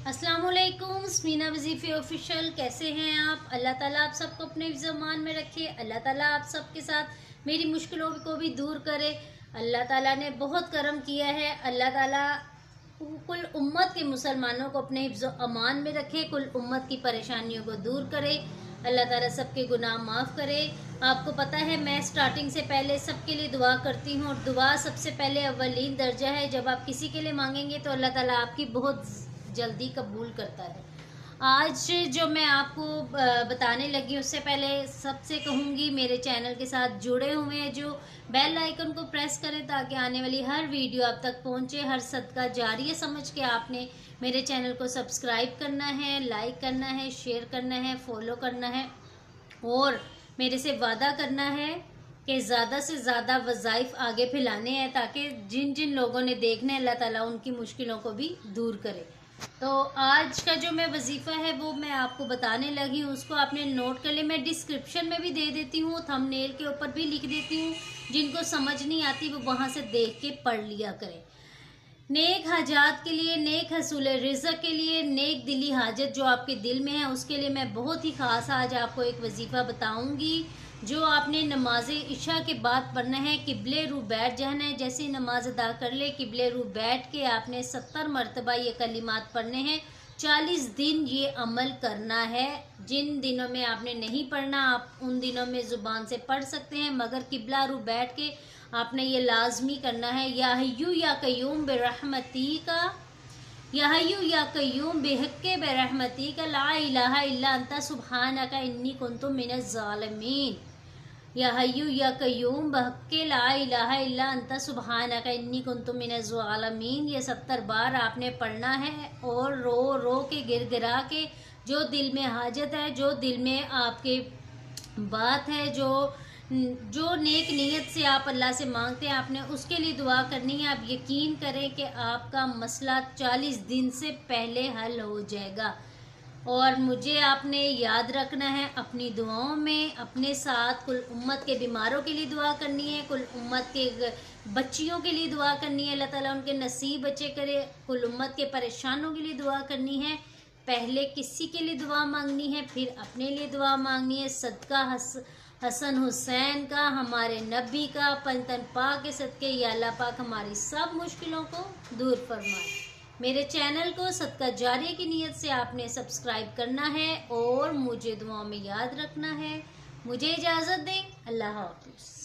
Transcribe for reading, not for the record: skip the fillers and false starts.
अस्सलामुअलैकुम, स्मीना वजीफ़ी ऑफिशियल। कैसे हैं आप? अल्लाह ताला आप सबको अपने ज़मान में रखे। अल्लाह ताला आप सबके साथ मेरी मुश्किलों को भी दूर करे। अल्लाह ताला ने बहुत करम किया है। अल्लाह ताला कुल उम्मत के मुसलमानों को अपने हिफ्ज़ अमान में रखे, कुल उम्मत की परेशानियों को दूर करे। अल्लाह ताला सबके गुनाह माफ़ करे। आपको पता है मैं स्टार्टिंग से पहले सबके लिए दुआ करती हूँ और दुआ सबसे पहले अव्वलीन दर्जा है। जब आप किसी के लिए मांगेंगे तो अल्लाह ताला आपकी बहुत जल्दी कबूल करता है। आज जो मैं आपको बताने लगी उससे पहले सबसे कहूँगी मेरे चैनल के साथ जुड़े हुए हैं जो बेल आइकन को प्रेस करें ताकि आने वाली हर वीडियो आप तक पहुँचे। हर सदका जारिया समझ के आपने मेरे चैनल को सब्सक्राइब करना है, लाइक करना है, शेयर करना है, फॉलो करना है और मेरे से वादा करना है कि ज़्यादा से ज़्यादा वज़ाइफ आगे फैलाने हैं ताकि जिन जिन लोगों ने देखने अल्लाह ताला उनकी मुश्किलों को भी दूर करे। तो आज का जो मैं वजीफ़ा है वो मैं आपको बताने लगी हूँ, उसको आपने नोट कर लिया। मैं डिस्क्रिप्शन में भी दे देती हूँ, थंबनेल के ऊपर भी लिख देती हूँ। जिनको समझ नहीं आती वो वहाँ से देख के पढ़ लिया करें। नेक हाजात के लिए, नेक हसूल रिज़्क़ के लिए, नेक दिली हाजत जो आपके दिल में है उसके लिए मैं बहुत ही ख़ास आज आपको एक वजीफ़ा बताऊंगी जो आपने नमाज इशा के बाद पढ़ना है। किबले रू बैठ जाना है। जैसे ही नमाज अदा कर ले किबले रू बैठ के आपने 70 मरतबा ये कलिमात पढ़ने हैं। 40 दिन ये अमल करना है। जिन दिनों में आपने नहीं पढ़ना आप उन दिनों में ज़ुबान से पढ़ सकते हैं, मगर किबला रू बैठ के आपने ये लाजमी करना है। या हय्यू या कय्यूम बेरहमती का, या हय्यू या कय्यूम बेहक्के बेरहमती का, ला इलाहा इल्ला अंता सुब्हानका इन्नी कुन्तु मिनज़ ज़ालिमीन। या हय्यू या कय्यूम बहक्के ला इलाहा इल्ला अंता सुब्हानका इन्नी कुन्तु मिनज़ ज़ालिमीन। ये 70 बार आपने पढ़ना है और रो रो के गिरगिरा के जो दिल में हाजत है, जो दिल में आपके बात है, जो नेक नीयत से आप अल्लाह से मांगते हैं आपने उसके लिए दुआ करनी है। आप यकीन करें कि आपका मसला 40 दिन से पहले हल हो जाएगा। और मुझे आपने याद रखना है अपनी दुआओं में, अपने साथ कुल उम्मत के बीमारों के लिए दुआ करनी है, कुल उम्मत के बच्चियों के लिए दुआ करनी है, अल्लाह ताला उनके नसीब अच्छे करे। कुल उम्मत के परेशानों के लिए दुआ करनी है। पहले किसी के लिए दुआ मांगनी है, फिर अपने लिए दुआ मांगनी है। सदका हसन हुसैन का, हमारे नबी का, पंजतन पाक के सदके या अल्लाह पाक हमारी सब मुश्किलों को दूर फरमाए। मेरे चैनल को सदका जारिया की नीयत से आपने सब्सक्राइब करना है और मुझे दुआओं में याद रखना है। मुझे इजाज़त दें। अल्लाह हाफ़िज़।